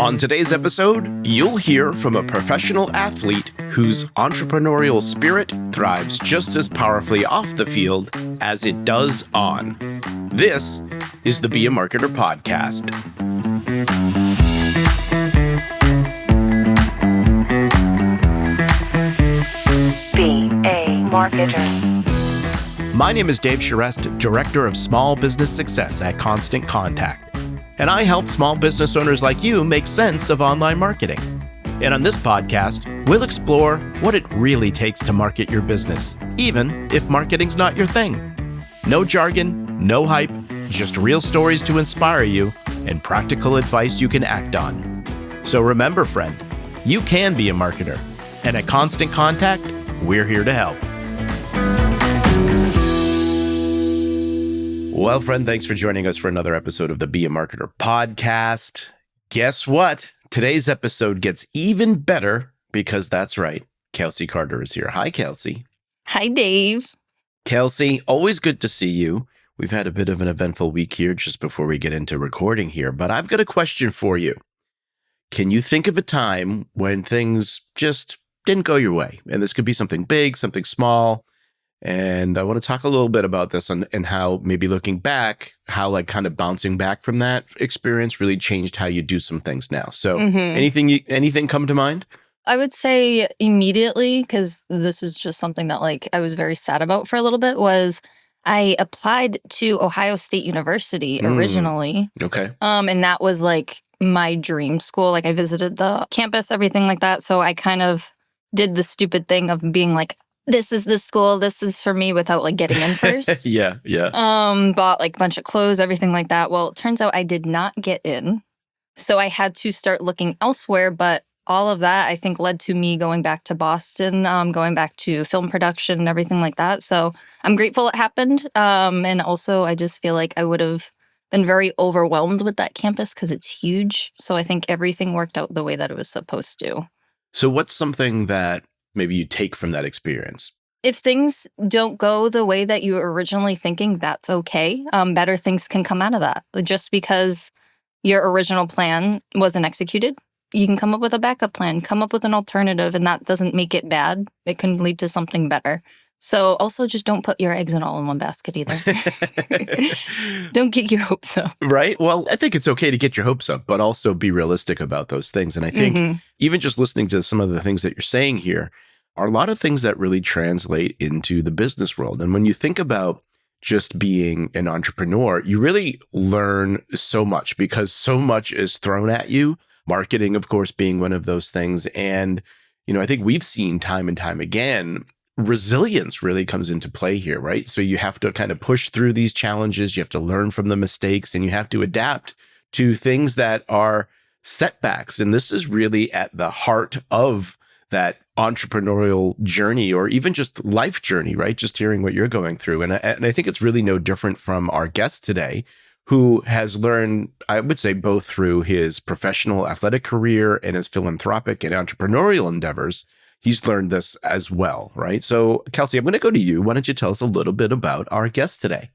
On today's episode, you'll hear from a professional athlete whose entrepreneurial spirit thrives just as powerfully off the field as it does on. This is the Be a Marketer podcast. Be a Marketer. My name is Dave Charest, Director of Small Business Success at Constant Contact, and I help small business owners like you make sense of online marketing. And on this podcast, we'll explore what it really takes to market your business, even if marketing's not your thing. No jargon, no hype, just real stories to inspire you and practical advice you can act on. So remember, friend, you can be a marketer, and at Constant Contact, we're here to help. Well, friend, thanks for joining us for another episode of the Be a Marketer podcast. Guess what? Today's episode gets even better because that's right. Kelsey Carter is here. Hi, Kelsey. Hi, Dave. Kelsey, always good to see you. We've had a bit of an eventful week here just before we get into recording here, but I've got a question for you. Can you think of a time when things just didn't go your way? And this could be something big, something small. And I want to talk a little bit about this and how maybe looking back, how like kind of bouncing back from that experience really changed how you do some things now. So anything come to mind? I would say immediately, because this is just something that like I was very sad about for a little bit, was I applied to Ohio State University originally. Okay. And that was like my dream school. Like I visited the campus, everything like that. So I kind of did the stupid thing of being like, this is the school, this is for me, without like getting in first. Yeah. Bought like a bunch of clothes, everything like that. Well, it turns out I did not get in. So I had to start looking elsewhere. But all of that, I think, led to me going back to Boston, going back to film production and everything like that. So I'm grateful it happened. And also, I just feel like I would have been very overwhelmed with that campus because it's huge. So I think everything worked out the way that it was supposed to. So what's something that maybe you take from that experience? If things don't go the way that you were originally thinking, that's okay. Better things can come out of that. Just because your original plan wasn't executed, you can come up with a backup plan, come up with an alternative, and that doesn't make it bad. It can lead to something better. So also just don't put your eggs all in one basket either. Don't get your hopes up. Right? Well, I think it's okay to get your hopes up, but also be realistic about those things. And I think even just listening to some of the things that you're saying here are a lot of things that really translate into the business world. And when you think about just being an entrepreneur, you really learn so much because so much is thrown at you. Marketing, of course, being one of those things. And, I think we've seen time and time again, resilience really comes into play here, right? So you have to kind of push through these challenges. You have to learn from the mistakes and you have to adapt to things that are setbacks. And this is really at the heart of that entrepreneurial journey or even just life journey, right? Just hearing what you're going through. And I think it's really no different from our guest today, who has learned, I would say, both through his professional athletic career and his philanthropic and entrepreneurial endeavors. He's learned this as well, right? So, Kelsey, I'm going to go to you. Why don't you tell us a little bit about our guest today?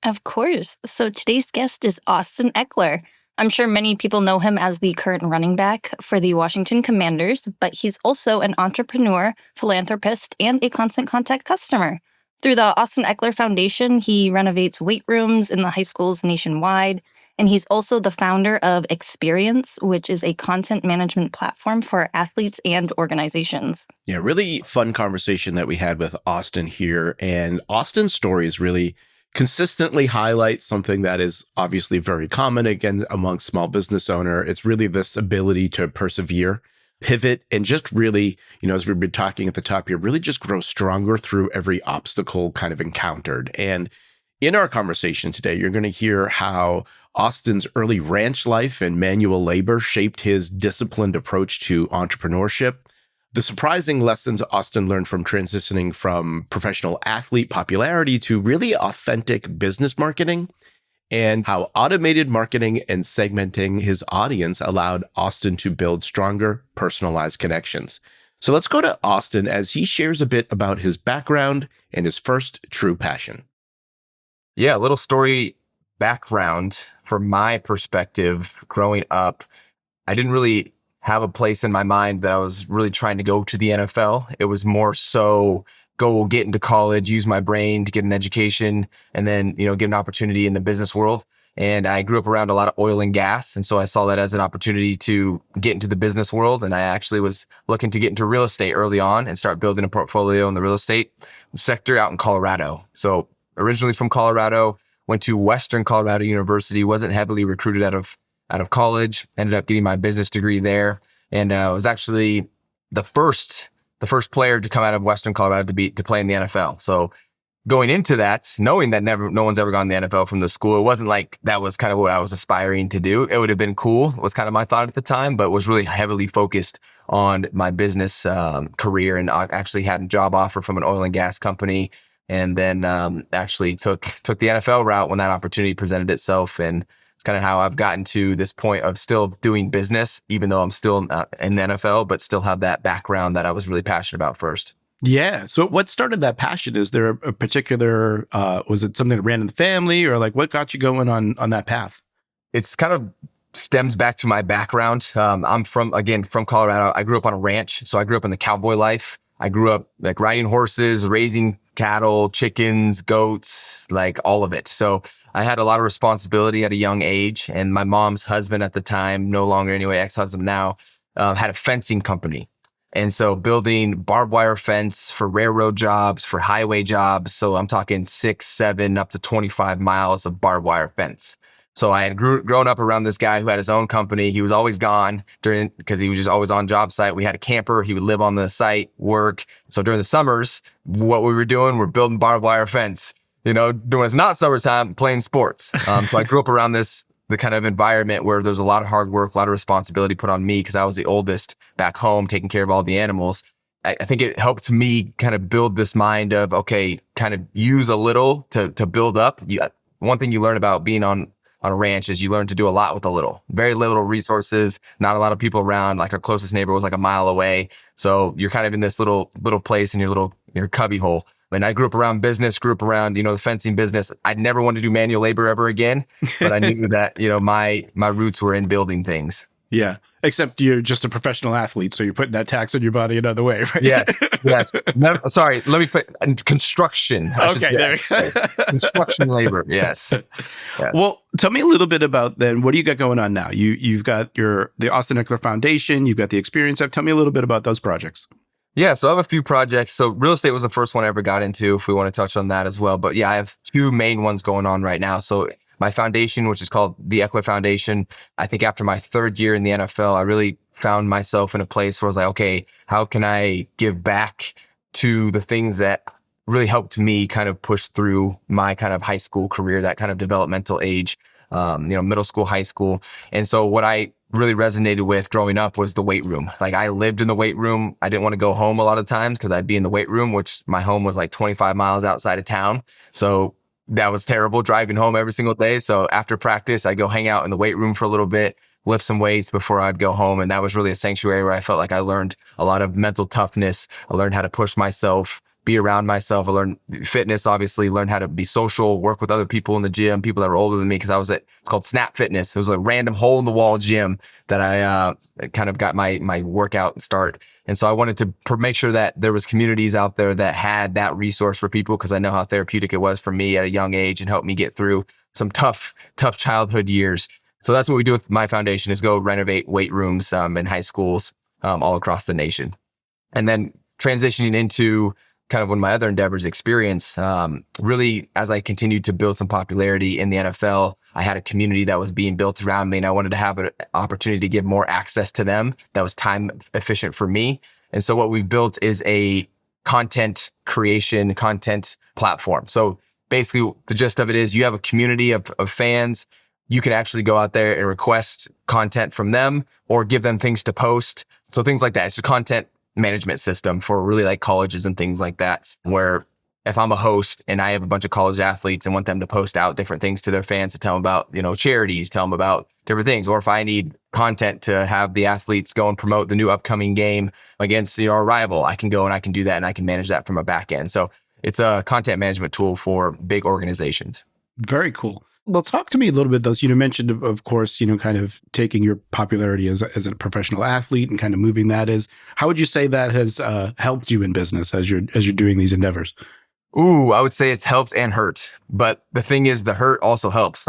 Of course. So today's guest is Austin Ekeler. I'm sure many people know him as the current running back for the Washington Commanders, but he's also an entrepreneur, philanthropist, and a Constant Contact customer. Through the Austin Ekeler Foundation, he renovates weight rooms in the high schools nationwide, and he's also the founder of Eksperience, which is a content management platform for athletes and organizations. Yeah, really fun conversation that we had with Austin here, and Austin's stories really consistently highlight something that is obviously very common again among small business owner. It's really this ability to persevere, pivot, and just really, as we've been talking at the top here, really just grow stronger through every obstacle kind of encountered. And in our conversation today, you're going to hear how Austin's early ranch life and manual labor shaped his disciplined approach to entrepreneurship, the surprising lessons Austin learned from transitioning from professional athlete popularity to really authentic business marketing, and how automated marketing and segmenting his audience allowed Austin to build stronger, personalized connections. So let's go to Austin as he shares a bit about his background and his first true passion. Yeah, a little story background from my perspective growing up. I didn't really have a place in my mind that I was really trying to go to the NFL. It was more so go get into college, use my brain to get an education, and then, get an opportunity in the business world. And I grew up around a lot of oil and gas. And so I saw that as an opportunity to get into the business world. And I actually was looking to get into real estate early on and start building a portfolio in the real estate sector out in Colorado. So originally from Colorado, went to Western Colorado University, wasn't heavily recruited out of college, ended up getting my business degree there. And was actually the first player to come out of Western Colorado to play in the NFL. So going into that, knowing that no one's ever gone to the NFL from the school, it wasn't like that was kind of what I was aspiring to do. It would have been cool, was kind of my thought at the time, but was really heavily focused on my business career, and I actually had a job offer from an oil and gas company, and then actually took the NFL route when that opportunity presented itself. And it's kind of how I've gotten to this point of still doing business, even though I'm still not in the NFL, but still have that background that I was really passionate about first. Yeah. So what started that passion? Is there a particular, was it something that ran in the family, or like what got you going on that path? It's kind of stems back to my background. I'm from Colorado. I grew up on a ranch. So I grew up in the cowboy life. I grew up like riding horses, raising cattle, chickens, goats, like all of it. So I had a lot of responsibility at a young age. And my mom's husband at the time, no longer anyway, ex-husband now, had a fencing company. And so building barbed wire fence for railroad jobs, for highway jobs. So I'm talking 6, 7, up to 25 miles of barbed wire fence. So I had grown up around this guy who had his own company. He was always gone because he was just always on job site. We had a camper. He would live on the site, work. So during the summers, what we were doing, we're building barbed wire fence. During it's not summertime, playing sports. So I grew up around the kind of environment where there's a lot of hard work, a lot of responsibility put on me because I was the oldest back home, taking care of all the animals. I think it helped me kind of build this mind of, okay, kind of use a little to build up. One thing you learn about being on a ranch is you learn to do a lot with a little. Very little resources, not a lot of people around. Like our closest neighbor was like a mile away. So you're kind of in this little place in your cubby hole. And I grew up around business, the fencing business. I'd never want to do manual labor ever again, but I knew that, my roots were in building things. Yeah. Except you're just a professional athlete, so you're putting that tax on your body another way, right? Yes. No, sorry, let me put construction. Okay, there. Construction labor. Yes. Well, tell me a little bit about then. What do you got going on now? You've got the Austin Ekeler Foundation. You've got the Eksperience. Tell me a little bit about those projects. Yeah, so I have a few projects. So real estate was the first one I ever got into, if we want to touch on that as well. But yeah, I have two main ones going on right now. So my foundation, which is called the Ekeler Foundation, I think after my third year in the NFL, I really found myself in a place where I was like, okay, how can I give back to the things that really helped me kind of push through my kind of high school career, that kind of developmental age, middle school, high school. And so what I really resonated with growing up was the weight room. Like I lived in the weight room. I didn't want to go home a lot of times because I'd be in the weight room, which my home was like 25 miles outside of town. So that was terrible driving home every single day. So after practice, I'd go hang out in the weight room for a little bit, lift some weights before I'd go home. And that was really a sanctuary where I felt like I learned a lot of mental toughness. I learned how to push myself, be around myself. I learned fitness, obviously, learned how to be social, work with other people in the gym, people that were older than me, because it's called Snap Fitness. It was a random hole in the wall gym that I kind of got my workout start. And so I wanted to make sure that there was communities out there that had that resource for people, because I know how therapeutic it was for me at a young age and helped me get through some tough childhood years. So that's what we do with my foundation, is go renovate weight rooms in high schools all across the nation. And then transitioning into kind of one of my other endeavors, Eksperience, really, as I continued to build some popularity in the NFL, I had a community that was being built around me, and I wanted to have an opportunity to give more access to them that was time efficient for me. And so what we've built is a content creation, content platform. So basically the gist of it is you have a community of fans. You can actually go out there and request content from them or give them things to post. So things like that. It's a content management system for really like colleges and things like that, where if I'm a host and I have a bunch of college athletes and want them to post out different things to their fans, to tell them about, charities, tell them about different things, or if I need content to have the athletes go and promote the new upcoming game against our rival, I can go and I can do that, and I can manage that from a back end. So it's a content management tool for big organizations. Very cool. Well, talk to me a little bit, though. So you mentioned, of course, kind of taking your popularity as a professional athlete and kind of moving that is. How would you say that has helped you in business as you're doing these endeavors? Ooh, I would say it's helped and hurt. But the thing is, the hurt also helps.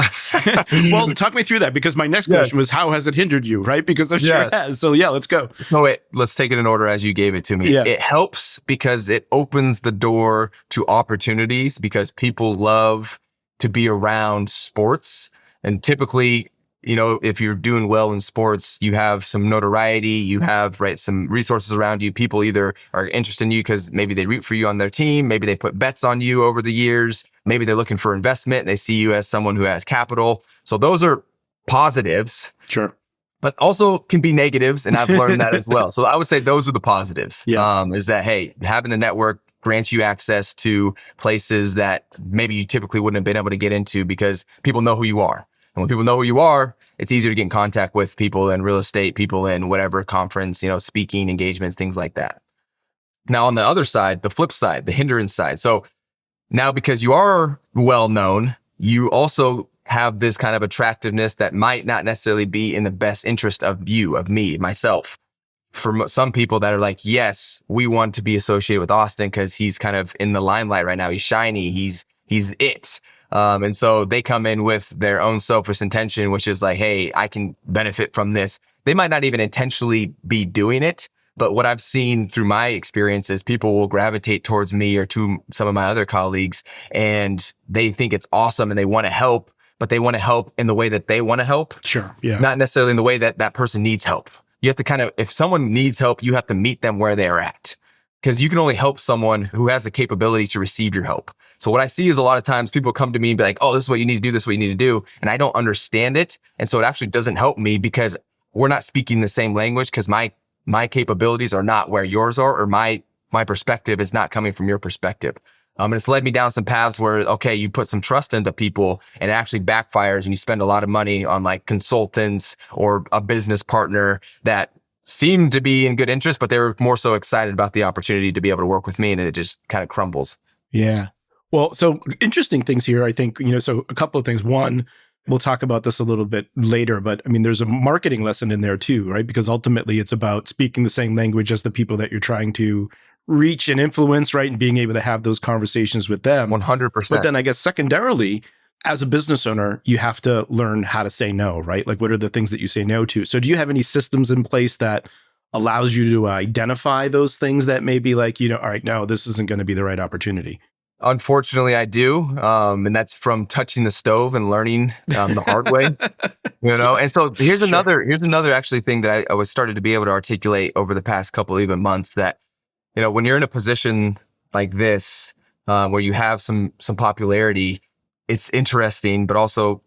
Well, talk me through that, because my next question was, how has it hindered you, right? Because I'm sure it has. So yeah, let's go. No, wait, let's take it in order as you gave it to me. Yeah. It helps because it opens the door to opportunities, because people love to be around sports. And typically, if you're doing well in sports, you have some notoriety, you have some resources around you. People either are interested in you because maybe they root for you on their team. Maybe they put bets on you over the years. Maybe they're looking for investment and they see you as someone who has capital. So those are positives. Sure. But also can be negatives. And I've learned that as well. So I would say those are the positives. Yeah. Is that, hey, having the network grants you access to places that maybe you typically wouldn't have been able to get into because people know who you are. And when people know who you are, it's easier to get in contact with people in real estate, people in whatever conference, speaking engagements, things like that. Now, on the other side, the flip side, the hindrance side. So now, because you are well known, you also have this kind of attractiveness that might not necessarily be in the best interest of you, of me, myself. For some people that are like, yes, we want to be associated with Austin because he's kind of in the limelight right now. He's shiny. He's it. And so they come in with their own selfish intention, which is like, hey, I can benefit from this. They might not even intentionally be doing it. But what I've seen through my experience is people will gravitate towards me or to some of my other colleagues, and they think it's awesome and they want to help, but they want to help in the way that they want to help. Sure. Yeah. Not necessarily in the way that that person needs help. You have to if someone needs help, you have to meet them where they're at, because you can only help someone who has the capability to receive your help. So what I see is a lot of times people come to me and be like, oh, this is what you need to do. This is what you need to do. And I don't understand it. And so it actually doesn't help me because we're not speaking the same language, because my capabilities are not where yours are, or my perspective is not coming from your perspective. And it's led me down some paths where, okay, you put some trust into people and it actually backfires, and you spend a lot of money on like consultants or a business partner that seemed to be in good interest, but they were more so excited about the opportunity to be able to work with me, and it just kind of crumbles. Yeah. Well, so interesting things here, I think, so a couple of things. One, we'll talk about this a little bit later, but I mean, there's a marketing lesson in there too, right? Because ultimately it's about speaking the same language as the people that you're trying to reach and influence, right? And being able to have those conversations with them. 100%. But then I guess secondarily, as a business owner, you have to learn how to say no, right? Like, what are the things that you say no to? So do you have any systems in place that allows you to identify those things that may be like, all right, no, this isn't going to be the right opportunity? Unfortunately, I do. And that's from touching the stove and learning the hard way, And so here's another actually thing that I was started to be able to articulate over the past couple of even months, that, when you're in a position like this, where you have some popularity, it's interesting, but also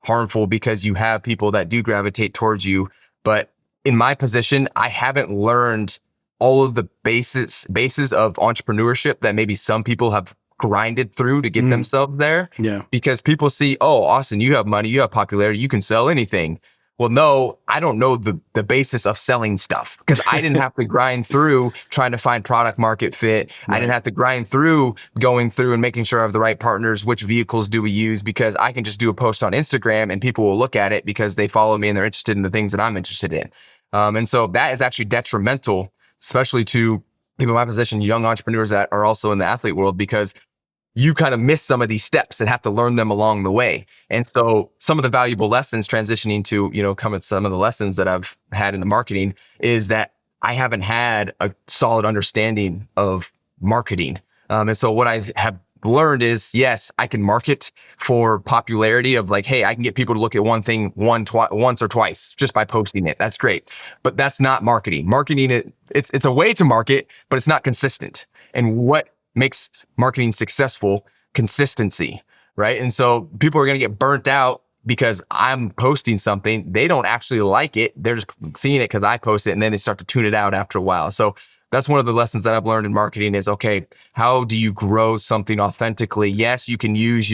harmful, because you have people that do gravitate towards you. But in my position, I haven't learned all of the bases of entrepreneurship that maybe some people have grinded through to get themselves there. Yeah. Because people see, oh, Austin, you have money, you have popularity, you can sell anything. Well, no, I don't know the basis of selling stuff, because I didn't have to grind through trying to find product market fit. Right. I didn't have to grind through going through and making sure I have the right partners. Which vehicles do we use? Because I can just do a post on Instagram and people will look at it because they follow me and they're interested in the things that I'm interested in. And so that is actually detrimental, especially to people in my position, young entrepreneurs that are also in the athlete world, because you kind of miss some of these steps and have to learn them along the way. And so some of the valuable lessons transitioning to, some of the lessons that I've had in the marketing is that I haven't had a solid understanding of marketing. And so what I have learned is, yes, I can market for popularity of like, hey, I can get people to look at one thing once or twice just by posting it. That's great. But that's not marketing. Marketing, it's a way to market, but it's not consistent. And what makes marketing successful? Consistency, right? And so people are going to get burnt out because I'm posting something. They don't actually like it. They're just seeing it because I post it, and then they start to tune it out after a while. So that's one of the lessons that I've learned in marketing is, okay, how do you grow something authentically? Yes, you can use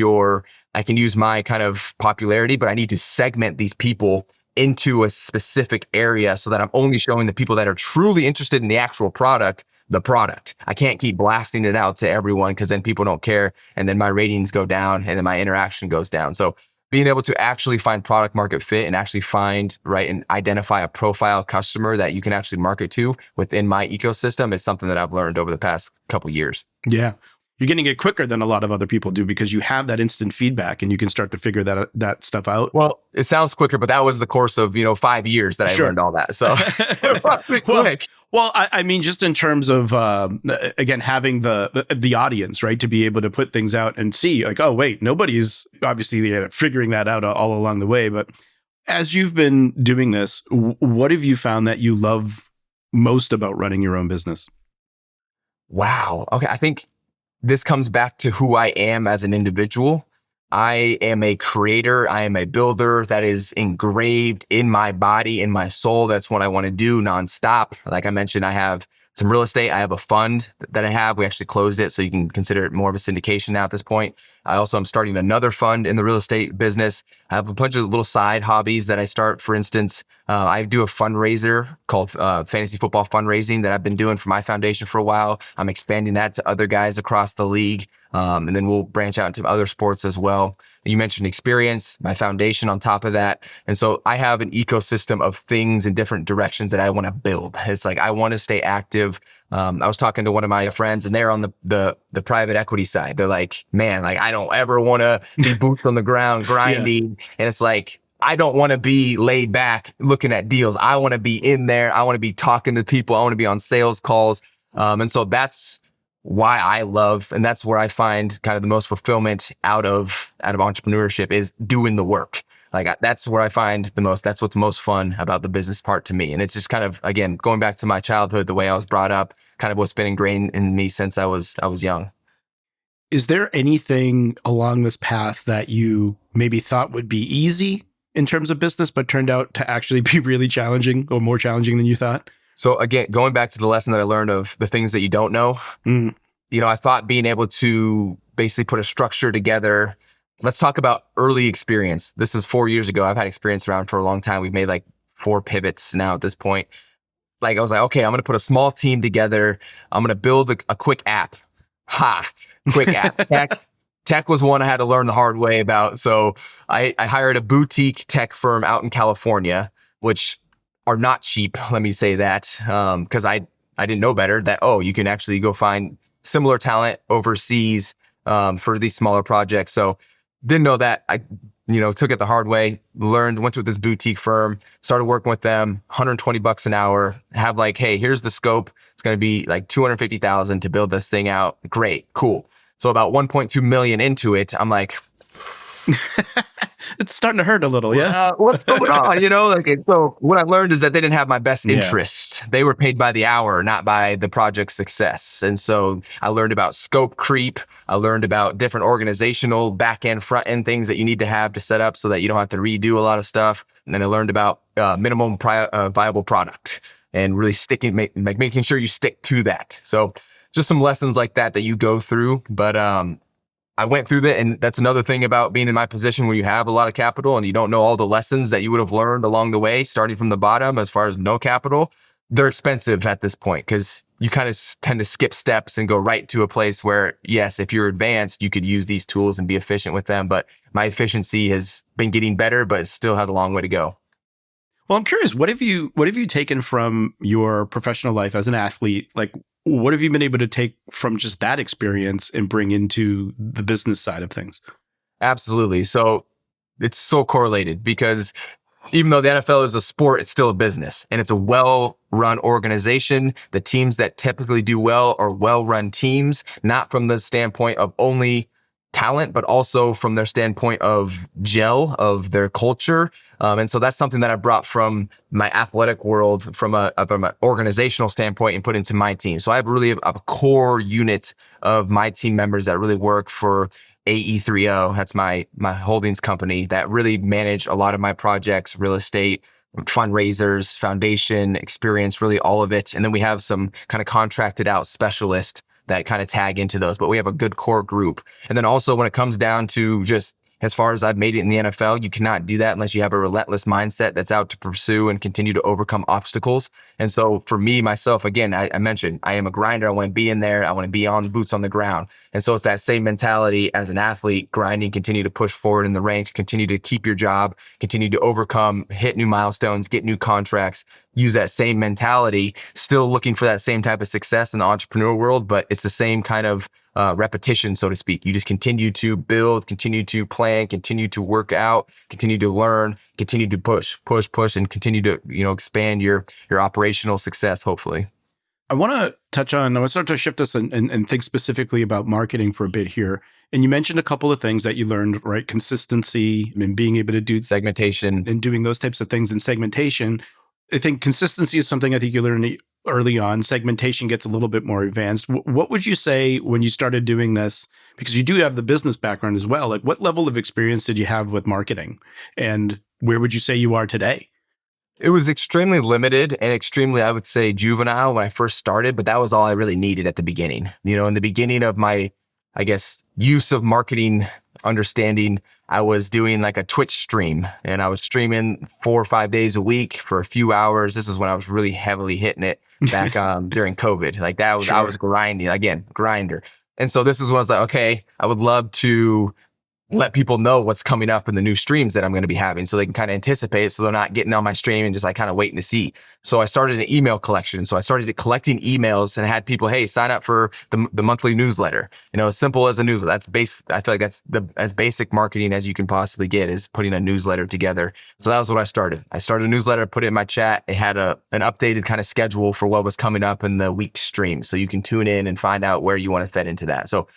I can use my kind of popularity, but I need to segment these people into a specific area so that I'm only showing the people that are truly interested in the actual product. I can't keep blasting it out to everyone, because then people don't care. And then my ratings go down and then my interaction goes down. So being able to actually find product market fit and actually find, right, and identify a profile customer that you can actually market to within my ecosystem is something that I've learned over the past couple years. Yeah. You're getting it quicker than a lot of other people do because you have that instant feedback and you can start to figure that stuff out. Well, it sounds quicker, but that was the course of, 5 years that I learned all that. So quick. Well, I mean, just in terms of, again, having the audience, right, to be able to put things out and see like, oh, wait, nobody's obviously figuring that out all along the way. But as you've been doing this, what have you found that you love most about running your own business? Wow. Okay. I think this comes back to who I am as an individual. I am a creator. I am a builder. That is engraved in my body, in my soul. That's what I want to do nonstop. Like I mentioned, I have some real estate. I have a fund that I have. We actually closed it, so you can consider it more of a syndication now at this point. I also am starting another fund in the real estate business. I have a bunch of little side hobbies that I start. For instance, I do a fundraiser called fantasy football fundraising that I've been doing for my foundation for a while. I'm expanding that to other guys across the league. And then we'll branch out into other sports as well. You mentioned Eksperience, my foundation on top of that. And so I have an ecosystem of things in different directions that I want to build. It's like, I want to stay active. I was talking to one of my friends and they're on the private equity side. They're like, man, like I don't ever want to be boots on the ground grinding. Yeah. And it's like, I don't want to be laid back looking at deals. I want to be in there. I want to be talking to people. I want to be on sales calls. And so that's why I love, and that's where I find kind of the most fulfillment out of entrepreneurship is doing the work. Like that's where I find that's what's most fun about the business part to me. And it's just kind of, again, going back to my childhood, the way I was brought up, kind of what's been ingrained in me since I was young. Is there anything along this path that you maybe thought would be easy in terms of business, but turned out to actually be really challenging or more challenging than you thought? So again, going back to the lesson that I learned of the things that you don't know, I thought being able to basically put a structure together. Let's talk about early experience. This is 4 years ago. I've had experience around for a long time. We've made like 4 pivots now at this point. Like I was like, okay, I'm going to put a small team together. I'm going to build a quick app. Quick app. Tech was one I had to learn the hard way about. So I hired a boutique tech firm out in California, which are not cheap. Let me say that, because I didn't know better that, you can actually go find similar talent overseas for these smaller projects. So didn't know that. I took it the hard way, went to this boutique firm, started working with them, $120 an hour, have like, hey, here's the scope. It's going to be like $250,000 to build this thing out. Great, cool. So about 1.2 million into it, I'm like, it's starting to hurt a little, yeah. What's going on? So what I learned is that they didn't have my best interest. They were paid by the hour, not by the project success. And so I learned about scope creep. I learned about different organizational back end, front end things that you need to have to set up so that you don't have to redo a lot of stuff. And then I learned about minimum viable product and really making sure you stick to that. So just some lessons like that you go through. But I went through that, and that's another thing about being in my position where you have a lot of capital and you don't know all the lessons that you would have learned along the way, starting from the bottom as far as no capital. They're expensive at this point because you kind of tend to skip steps and go right to a place where, yes, if you're advanced, you could use these tools and be efficient with them. But my efficiency has been getting better, but it still has a long way to go. Well, I'm curious, what have you taken from your professional life as an athlete? Like, what have you been able to take from just that experience and bring into the business side of things? Absolutely. So it's so correlated because even though the NFL is a sport, it's still a business and it's a well-run organization. The teams that typically do well are well-run teams, not from the standpoint of only talent, but also from their standpoint of gel, of their culture. And so that's something that I brought from my athletic world from an organizational standpoint and put into my team. So I have really a core unit of my team members that really work for AE30. That's my holdings company that really manage a lot of my projects, real estate, fundraisers, foundation, Eksperience, really all of it. And then we have some kind of contracted out specialists that kind of tag into those, but we have a good core group. And then also when it comes down to just, as far as I've made it in the NFL, you cannot do that unless you have a relentless mindset that's out to pursue and continue to overcome obstacles. And so for me, myself, again, I mentioned I am a grinder. I want to be in there. I want to be on boots on the ground. And so it's that same mentality as an athlete, grinding, continue to push forward in the ranks, continue to keep your job, continue to overcome, hit new milestones, get new contracts, use that same mentality, still looking for that same type of success in the entrepreneur world, but it's the same kind of repetition, so to speak. You just continue to build, continue to plan, continue to work out, continue to learn, continue to push, and continue to, expand your operational success, hopefully. I want to start to shift us and think specifically about marketing for a bit here. And you mentioned a couple of things that you learned, right? Consistency and being able to do segmentation and doing those types of things in segmentation. I think consistency is something I think you learn early on. Segmentation gets a little bit more advanced. What would you say when you started doing this? Because you do have the business background as well. Like, what level of experience did you have with marketing? And where would you say you are today? It was extremely limited and extremely, I would say, juvenile when I first started, but that was all I really needed at the beginning. In the beginning of my, I guess, use of marketing understanding, I was doing like a Twitch stream, and I was streaming 4 or 5 days a week for a few hours. This is when I was really heavily hitting it back during COVID. Like that was, sure. I was grinding, again, grinder. And so this is when I was like, okay, I would love to let people know what's coming up in the new streams that I'm going to be having so they can kind of anticipate, so they're not getting on my stream and just like kind of waiting to see. So I started an email collection. So I started collecting emails and had people, hey, sign up for the monthly newsletter. As simple as a newsletter. That's I feel like that's as basic marketing as you can possibly get, is putting a newsletter together. So that was what I started. I started a newsletter, put it in my chat. It had an updated kind of schedule for what was coming up in the week's stream. So you can tune in and find out where you want to fit into that. So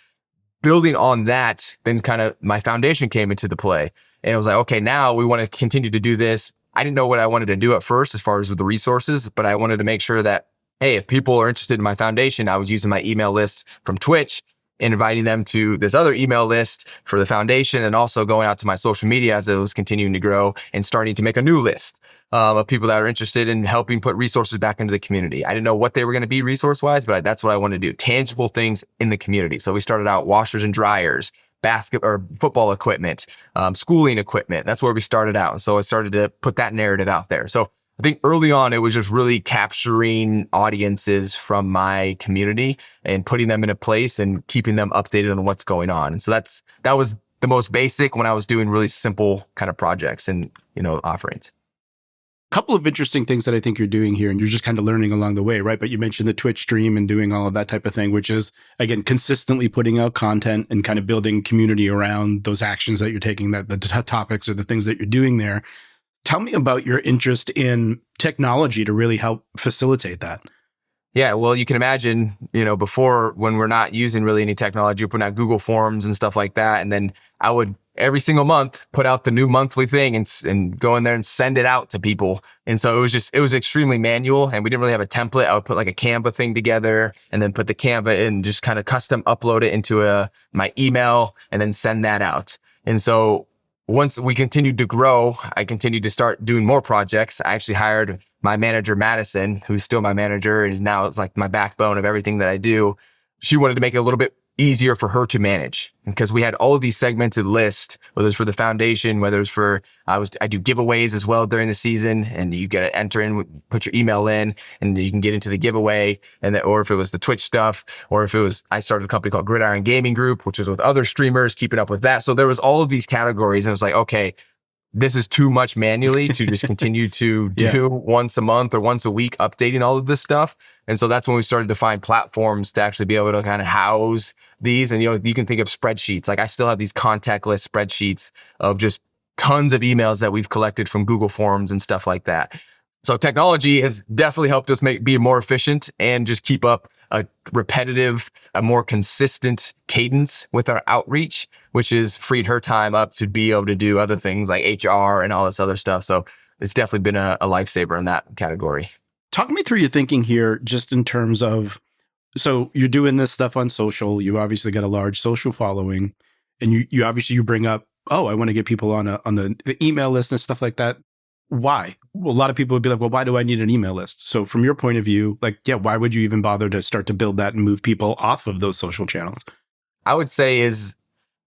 building on that, then kind of my foundation came into the play. And it was like, okay, now we want to continue to do this. I didn't know what I wanted to do at first as far as with the resources, but I wanted to make sure that, hey, if people are interested in my foundation, I was using my email list from Twitch and inviting them to this other email list for the foundation, and also going out to my social media as it was continuing to grow and starting to make a new list of people that are interested in helping put resources back into the community. I didn't know what they were going to be resource-wise, but that's what I wanted to do. Tangible things in the community. So we started out washers and dryers, basketball or football equipment, schooling equipment. That's where we started out. So I started to put that narrative out there. So I think early on, it was just really capturing audiences from my community and putting them in a place and keeping them updated on what's going on. And so that was the most basic when I was doing really simple kind of projects and, offerings. Couple of interesting things that I think you're doing here, and you're just kind of learning along the way, right? But you mentioned the Twitch stream and doing all of that type of thing, which is, again, consistently putting out content and kind of building community around those actions that you're taking, that the topics or the things that you're doing there. Tell me about your interest in technology to really help facilitate that. Yeah, well, you can imagine, before, when we're not using really any technology, we're putting out Google Forms and stuff like that. And then I would every single month put out the new monthly thing and go in there and send it out to people. And so it was extremely manual, and we didn't really have a template. I would put like a Canva thing together and then put the Canva and just kind of custom upload it into my email and then send that out. And so once we continued to grow, I continued to start doing more projects. I actually hired my manager, Madison, who's still my manager and now it's like my backbone of everything that I do. She wanted to make it a little bit easier for her to manage, because we had all of these segmented lists, whether it's for the foundation, whether it's for, I do giveaways as well during the season, and you get to enter in, put your email in, and you can get into the giveaway. Or if it was the Twitch stuff, or if it was, I started a company called Gridiron Gaming Group, which was with other streamers, keeping up with that. So there was all of these categories, and it was like, okay, this is too much manually to just continue to do once a month or once a week, updating all of this stuff. And so that's when we started to find platforms to actually be able to kind of house these. And, you can think of spreadsheets. Like I still have these contact list spreadsheets of just tons of emails that we've collected from Google Forms and stuff like that. So technology has definitely helped us be more efficient and just keep up a repetitive, a more consistent cadence with our outreach, which has freed her time up to be able to do other things like HR and all this other stuff. So it's definitely been a lifesaver in that category. Talk me through your thinking here, just in terms of, so you're doing this stuff on social. You obviously got a large social following, and you bring up, oh, I want to get people on the email list and stuff like that. Why? Well, a lot of people would be like, well, why do I need an email list? So from your point of view, why would you even bother to start to build that and move people off of those social channels? I would say is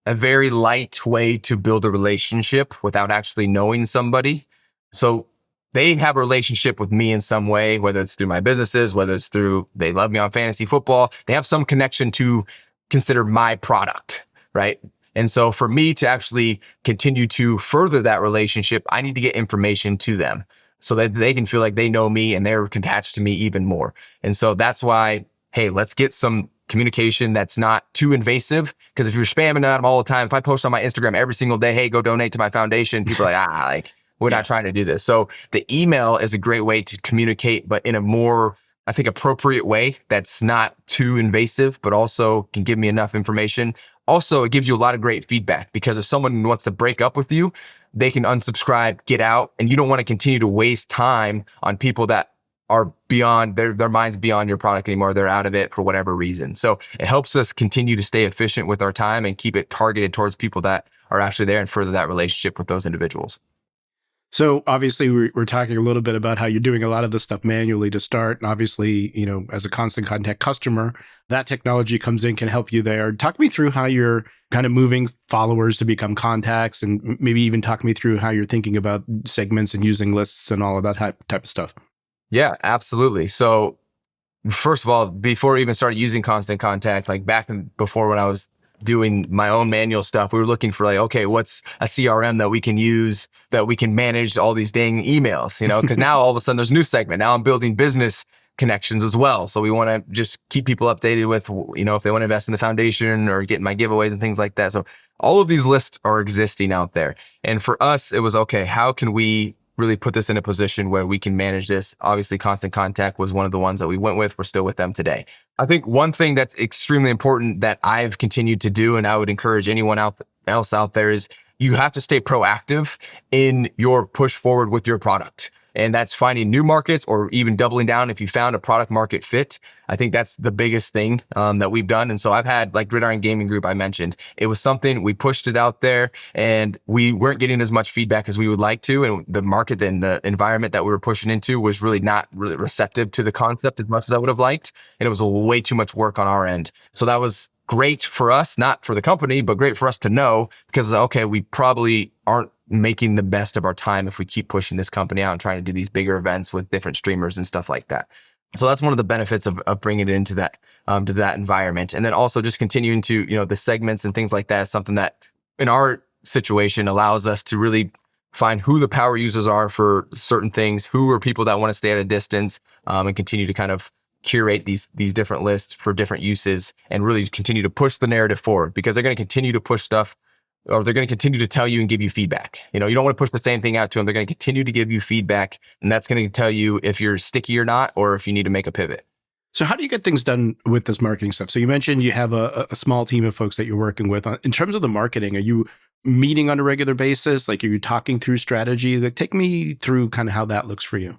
a very light way to build a relationship without actually knowing somebody. So they have a relationship with me in some way, whether it's through my businesses, whether it's through they love me on fantasy football. They have some connection to consider my product, right? And so for me to actually continue to further that relationship, I need to get information to them so that they can feel like they know me and they're attached to me even more. And so that's why, hey, let's get some communication that's not too invasive. Because if you're spamming them all the time, if I post on my Instagram every single day, hey, go donate to my foundation, people are like, we're not trying to do this. So the email is a great way to communicate, but in a more, I think, appropriate way that's not too invasive, but also can give me enough information. Also, it gives you a lot of great feedback because if someone wants to break up with you, they can unsubscribe, get out, and you don't want to continue to waste time on people that are beyond their minds beyond your product anymore. They're out of it for whatever reason. So it helps us continue to stay efficient with our time and keep it targeted towards people that are actually there and further that relationship with those individuals. So obviously we're talking a little bit about how you're doing a lot of this stuff manually to start. And obviously, as a constant contact customer, that technology comes in, can help you there. Talk me through how you're kind of moving followers to become contacts, and maybe even talk me through how you're thinking about segments and using lists and all of that type of stuff. Yeah, absolutely. So first of all, before we even started using Constant Contact, like before when I was doing my own manual stuff, we were looking for okay, what's a CRM that we can use that we can manage all these dang emails, because now all of a sudden there's a new segment. Now I'm building business connections as well. So we want to just keep people updated with, if they want to invest in the foundation or get my giveaways and things like that. So all of these lists are existing out there. And for us, it was, okay, how can we really put this in a position where we can manage this? Obviously, Constant Contact was one of the ones that we went with. We're still with them today. I think one thing that's extremely important that I've continued to do, and I would encourage anyone else out there, is you have to stay proactive in your push forward with your product. And that's finding new markets or even doubling down if you found a product market fit. I think that's the biggest thing that we've done. And so I've had, like Gridiron Gaming Group I mentioned, it was something, we pushed it out there and we weren't getting as much feedback as we would like to. And the market and the environment that we were pushing into was really not really receptive to the concept as much as I would have liked. And it was way too much work on our end. So that was great for us, not for the company, but great for us to know, because, okay, we probably aren't making the best of our time if we keep pushing this company out and trying to do these bigger events with different streamers and stuff like that. So that's one of the benefits of bringing it into that, to that environment. And then also just continuing to, the segments and things like that is something that in our situation allows us to really find who the power users are for certain things, who are people that want to stay at a distance, and continue to kind of curate these different lists for different uses and really continue to push the narrative forward, because they're going to continue to push stuff, or they're going to continue to tell you and give you feedback. You don't want to push the same thing out to them. They're going to continue to give you feedback, and that's going to tell you if you're sticky or not, or if you need to make a pivot. So how do you get things done with this marketing stuff? So you mentioned you have a small team of folks that you're working with. In terms of the marketing, are you meeting on a regular basis? Like, are you talking through strategy? Like, take me through kind of how that looks for you.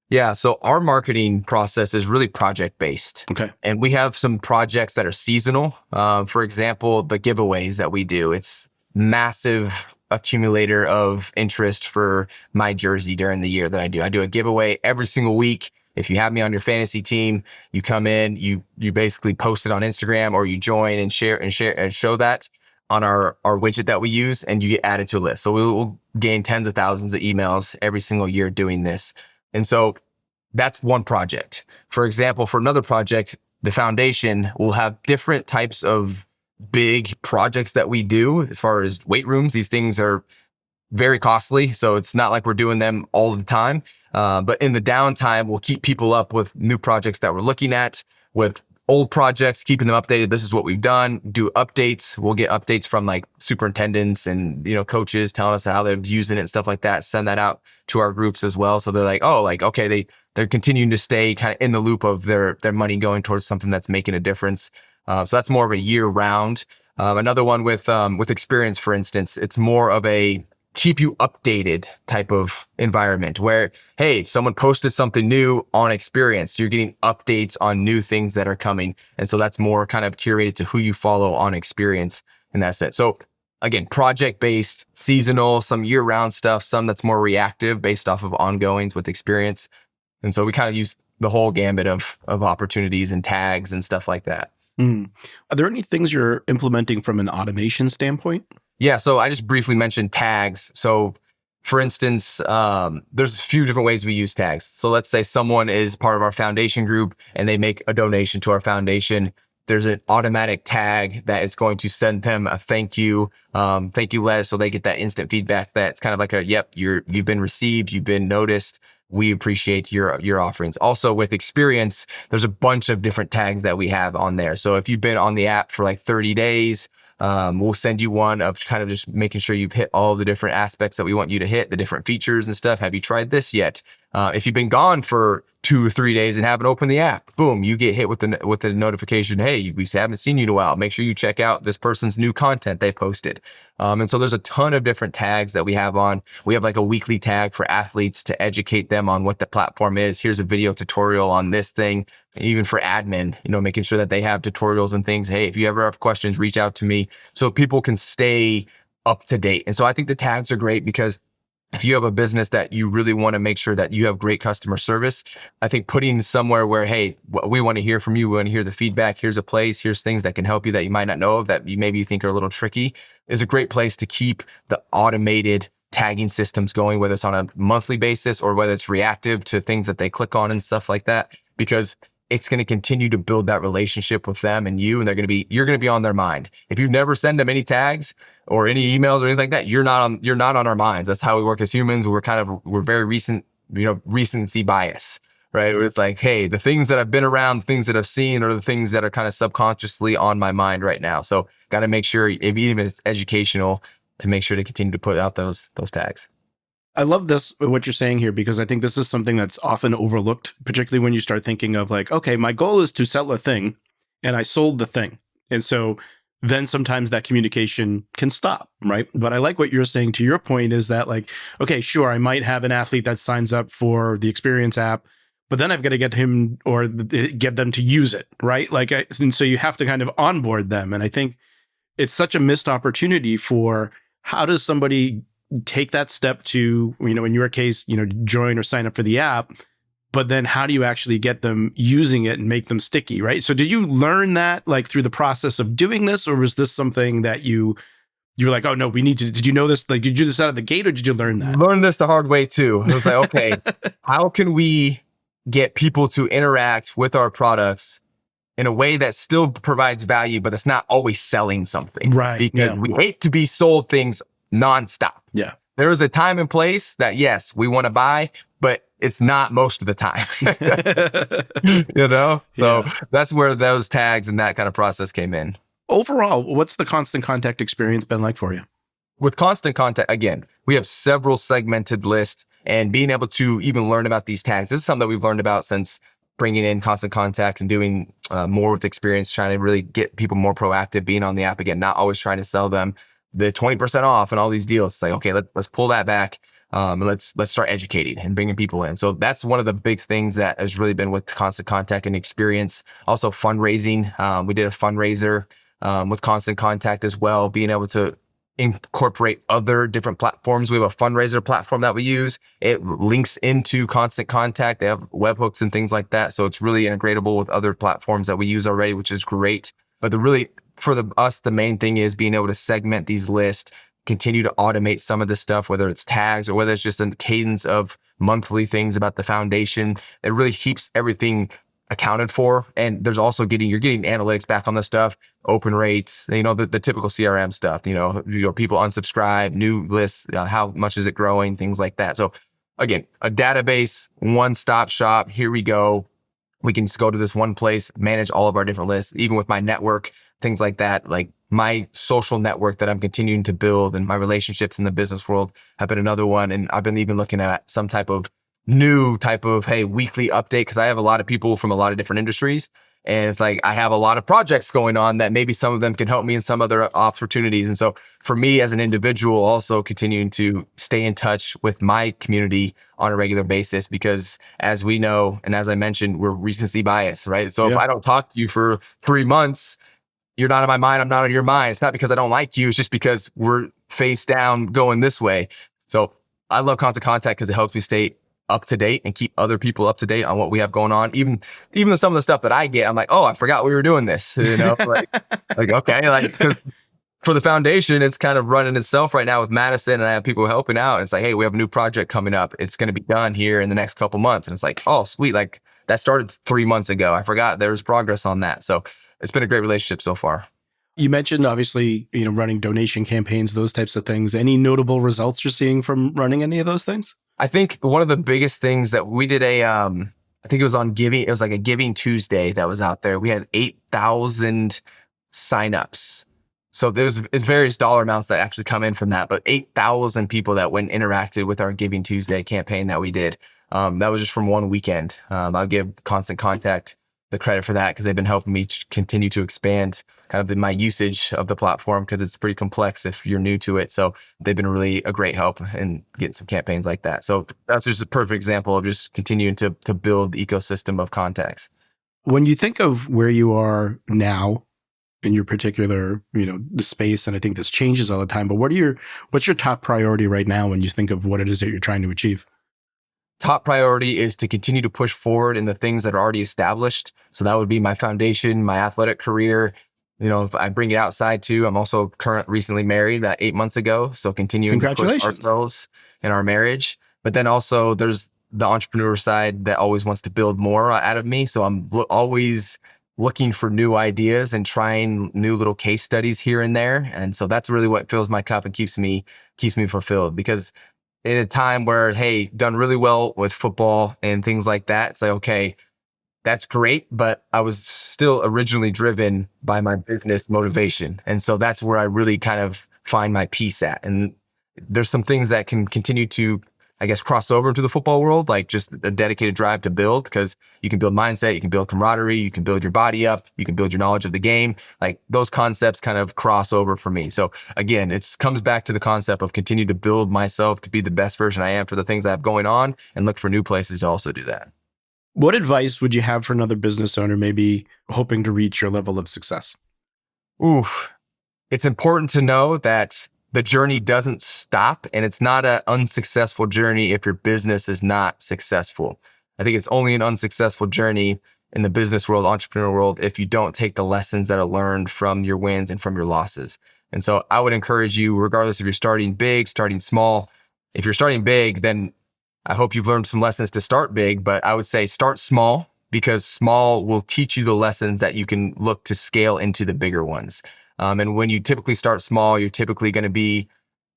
Yeah. So our marketing process is really project based. Okay. And we have some projects that are seasonal. For example, the giveaways that we do, it's massive accumulator of interest for my jersey during the year that I do. I do a giveaway every single week. If you have me on your fantasy team, you come in, you basically post it on Instagram, or you join and share and show that on our widget that we use, and you get added to a list. So we will gain tens of thousands of emails every single year doing this. And so that's one project. For example, for another project, the foundation will have different types of big projects that we do. As far as weight rooms, these things are very costly. So it's not like we're doing them all the time. But in the downtime, we'll keep people up with new projects that we're looking at, with old projects, keeping them updated. This is what we've done. Do updates. We'll get updates from like superintendents and, coaches telling us how they're using it and stuff like that. Send that out to our groups as well. So they're like, oh, like, okay, they're continuing to stay kind of in the loop of their money going towards something that's making a difference. So that's more of a year round. Another one with Eksperience, for instance, it's more of a keep you updated type of environment where, hey, someone posted something new on Eksperience. You're getting updates on new things that are coming. And so that's more kind of curated to who you follow on Eksperience in that sense. So again, project-based, seasonal, some year-round stuff, some that's more reactive based off of ongoings with Eksperience. And so we kind of use the whole gambit of opportunities and tags and stuff like that. Mm. Are there any things you're implementing from an automation standpoint? Yeah, so I just briefly mentioned tags. So for instance, there's a few different ways we use tags. So let's say someone is part of our foundation group and they make a donation to our foundation. There's an automatic tag that is going to send them a thank you letter. So they get that instant feedback that's kind of like a, yep, you've been received, you've been noticed. We appreciate your offerings. Also with Eksperience, there's a bunch of different tags that we have on there. So if you've been on the app for like 30 days, we'll send you one of kind of just making sure you've hit all the different aspects that we want you to hit, the different features and stuff. Have you tried this yet? If you've been gone for 2 or 3 days and haven't opened the app, boom, you get hit with the notification. Hey, we haven't seen you in a while. Make sure you check out this person's new content they posted. And so there's a ton of different tags that we have on. We have like a weekly tag for athletes to educate them on what the platform is. Here's a video tutorial on this thing. Even for admin, making sure that they have tutorials and things. Hey, if you ever have questions, reach out to me so people can stay up to date. And so I think the tags are great because if you have a business that you really want to make sure that you have great customer service, I think putting somewhere where, hey, we want to hear from you, we want to hear the feedback, here's a place, here's things that can help you that you might not know of, that you maybe think are a little tricky, is a great place to keep the automated tagging systems going, whether it's on a monthly basis or whether it's reactive to things that they click on and stuff like that, because it's going to continue to build that relationship with them and you, and you're going to be on their mind. If you never send them any tags or any emails or anything like that, you're not on our minds. That's how we work as humans. We're very recency bias, right? Where it's like, hey, the things that I've been around, the things that I've seen are the things that are kind of subconsciously on my mind right now. So got to make sure, even if it's educational, to make sure to continue to put out those tags. I love this, what you're saying here, because I think this is something that's often overlooked, particularly when you start thinking of like, okay, my goal is to sell a thing and I sold the thing. And so then sometimes that communication can stop, right? But I like what you're saying to your point is that like, okay, sure, I might have an athlete that signs up for the Eksperience app, but then I've got to get him or get them to use it, right? And so you have to kind of onboard them. And I think it's such a missed opportunity for how does somebody take that step to, in your case, join or sign up for the app, but then how do you actually get them using it and make them sticky, right? So did you learn that like through the process of doing this, or was this something that you were like, oh no, we need to, did you know this? Like, did you do this out of the gate or did you learn that? Learned this the hard way too. It was like, okay, how can we get people to interact with our products in a way that still provides value, but it's not always selling something, right? Because we hate to be sold things nonstop. Yeah. There is a time and place that, yes, we want to buy, but it's not most of the time, So that's where those tags and that kind of process came in. Overall, what's the Constant Contact experience been like for you? With Constant Contact, again, we have several segmented lists, and being able to even learn about these tags. This is something that we've learned about since bringing in Constant Contact and doing more with Eksperience, trying to really get people more proactive, being on the app again, not always trying to sell them the 20% off and all these deals. It's like, okay, let's pull that back. And let's start educating and bringing people in. So that's one of the big things that has really been with Constant Contact and Eksperience. Also fundraising. We did a fundraiser with Constant Contact as well, being able to incorporate other different platforms. We have a fundraiser platform that we use. It links into Constant Contact. They have webhooks and things like that. So it's really integratable with other platforms that we use already, which is great. But for us, the main thing is being able to segment these lists, continue to automate some of this stuff, whether it's tags or whether it's just a cadence of monthly things about the foundation. It really keeps everything accounted for. And there's also you're getting analytics back on the stuff, open rates, the typical CRM stuff, people unsubscribe, new lists, how much is it growing, things like that. So again, a database, one-stop shop, here we go. We can just go to this one place, manage all of our different lists, even with my network, things like that. Like my social network that I'm continuing to build and my relationships in the business world have been another one. And I've been even looking at some type of new weekly update, because I have a lot of people from a lot of different industries. And it's like, I have a lot of projects going on that maybe some of them can help me in some other opportunities. And so for me as an individual, also continuing to stay in touch with my community on a regular basis, because as we know, and as I mentioned, we're recency bias, right? So if I don't talk to you for 3 months, you're not on my mind, I'm not on your mind. It's not because I don't like you, it's just because we're face down going this way. So I love Constant Contact because it helps me stay up to date and keep other people up to date on what we have going on. Even some of the stuff that I get, I'm like, oh, I forgot we were doing this. Like okay, like because for the foundation, it's kind of running itself right now with Madison, and I have people helping out. And it's like, hey, we have a new project coming up. It's going to be done here in the next couple months. And it's like, oh, sweet. Like that started 3 months ago. I forgot there was progress on that. So it's been a great relationship so far. You mentioned obviously, running donation campaigns, those types of things. Any notable results you're seeing from running any of those things? I think one of the biggest things that we did I think it was on Giving. It was like a Giving Tuesday that was out there. We had 8,000 signups. So there's various dollar amounts that actually come in from that, but 8,000 people that went and interacted with our Giving Tuesday campaign that we did. That was just from one weekend. I'll give Constant Contact the credit for that because they've been helping me continue to expand kind of my usage of the platform because it's pretty complex if you're new to it. So they've been really a great help in getting some campaigns like that. So that's just a perfect example of just continuing to build the ecosystem of contacts. When you think of where you are now in your particular, the space, and I think this changes all the time, but what's your top priority right now when you think of what it is that you're trying to achieve? Top priority is to continue to push forward in the things that are already established. So that would be my foundation, my athletic career. If I bring it outside too, I'm also recently married about 8 months ago. So continuing to push ourselves in our marriage. But then also there's the entrepreneur side that always wants to build more out of me. So I'm always looking for new ideas and trying new little case studies here and there. And so that's really what fills my cup and keeps me fulfilled, because in a time where, hey, done really well with football and things like that, it's like, okay, that's great, but I was still originally driven by my business motivation. And so that's where I really kind of find my peace at. And there's some things that can continue to, I guess, cross over into the football world, like just a dedicated drive to build, because you can build mindset, you can build camaraderie, you can build your body up, you can build your knowledge of the game. Like those concepts kind of cross over for me. So again, it comes back to the concept of continue to build myself to be the best version I am for the things I have going on and look for new places to also do that. What advice would you have for another business owner maybe hoping to reach your level of success? It's important to know that the journey doesn't stop, and it's not an unsuccessful journey if your business is not successful. I think it's only an unsuccessful journey in the business world, entrepreneur world, if you don't take the lessons that are learned from your wins and from your losses. And so I would encourage you, regardless if you're starting big, starting small, if you're starting big, then I hope you've learned some lessons to start big, but I would say start small, because small will teach you the lessons that you can look to scale into the bigger ones. And when you typically start small, you're typically going to be,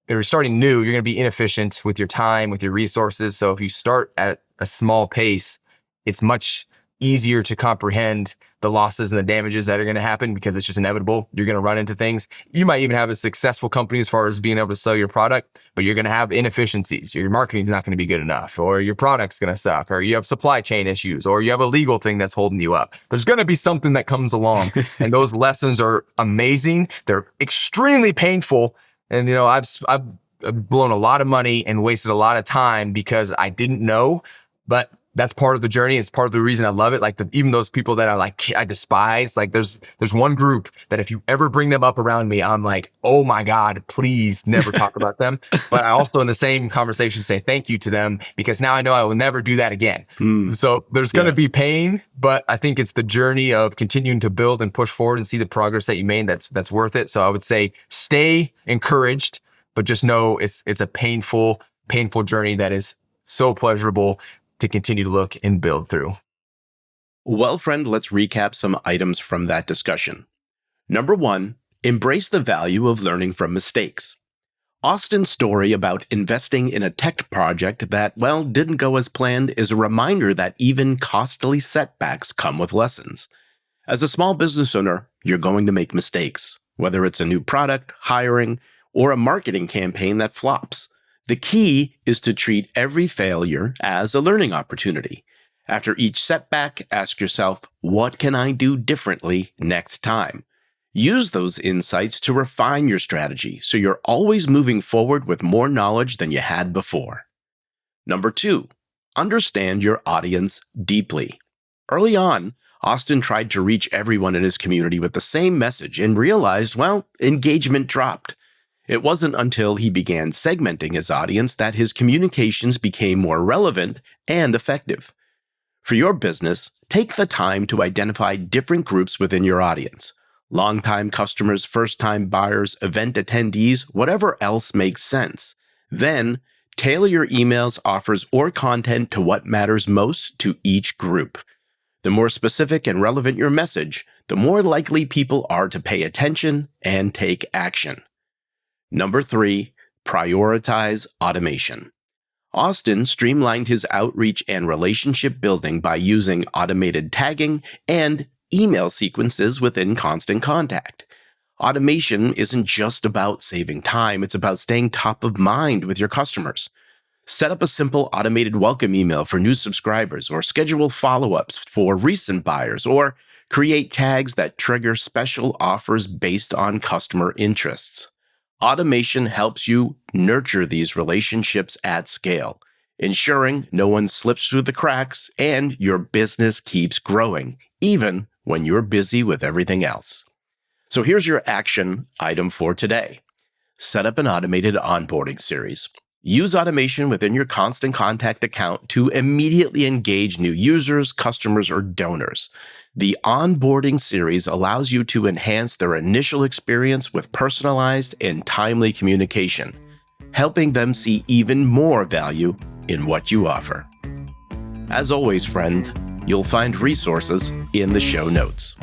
if you're starting new, you're going to be inefficient with your time, with your resources. So if you start at a small pace, it's much easier to comprehend the losses and the damages that are going to happen, because it's just inevitable. You're going to run into things. You might even have a successful company as far as being able to sell your product, but you're going to have inefficiencies. Your marketing is not going to be good enough, or your product's going to suck, or you have supply chain issues, or you have a legal thing that's holding you up. There's going to be something that comes along, and those lessons are amazing. They're extremely painful. And, I've blown a lot of money and wasted a lot of time because I didn't know, but that's part of the journey. It's part of the reason I love it. Like even those people that I despise, like there's one group that if you ever bring them up around me, I'm like, oh my God, please never talk about them. But I also in the same conversation say thank you to them, because now I know I will never do that again. So there's going to be pain, but I think it's the journey of continuing to build and push forward and see the progress that you made that's worth it. So I would say stay encouraged, but just know it's a painful journey that is so pleasurable to continue to look and build through. Well, friend, let's recap some items from that discussion. Number 1, embrace the value of learning from mistakes. Austin's story about investing in a tech project that, didn't go as planned is a reminder that even costly setbacks come with lessons. As a small business owner, you're going to make mistakes, whether it's a new product, hiring, or a marketing campaign that flops. The key is to treat every failure as a learning opportunity. After each setback, ask yourself, what can I do differently next time? Use those insights to refine your strategy so you're always moving forward with more knowledge than you had before. Number 2, understand your audience deeply. Early on, Austin tried to reach everyone in his community with the same message and realized, engagement dropped. It wasn't until he began segmenting his audience that his communications became more relevant and effective. For your business, take the time to identify different groups within your audience. Longtime customers, first-time buyers, event attendees, whatever else makes sense. Then, tailor your emails, offers, or content to what matters most to each group. The more specific and relevant your message, the more likely people are to pay attention and take action. Number 3, prioritize automation. Austin streamlined his outreach and relationship building by using automated tagging and email sequences within Constant Contact. Automation isn't just about saving time, it's about staying top of mind with your customers. Set up a simple automated welcome email for new subscribers, or schedule follow-ups for recent buyers, or create tags that trigger special offers based on customer interests. Automation helps you nurture these relationships at scale, ensuring no one slips through the cracks and your business keeps growing, even when you're busy with everything else. So here's your action item for today. Set up an automated onboarding series. Use automation within your Constant Contact account to immediately engage new users, customers, or donors. The onboarding series allows you to enhance their initial experience with personalized and timely communication, helping them see even more value in what you offer. As always, friend, you'll find resources in the show notes.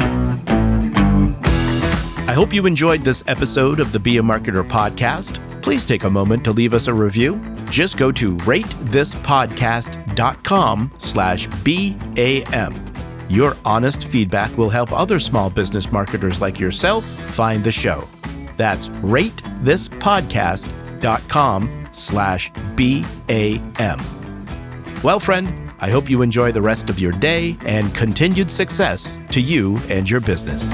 I hope you enjoyed this episode of the Be a Marketer podcast. Please take a moment to leave us a review. Just go to ratethispodcast.com/BAM. Your honest feedback will help other small business marketers like yourself find the show. That's ratethispodcast.com/BAM. Well, friend, I hope you enjoy the rest of your day and continued success to you and your business.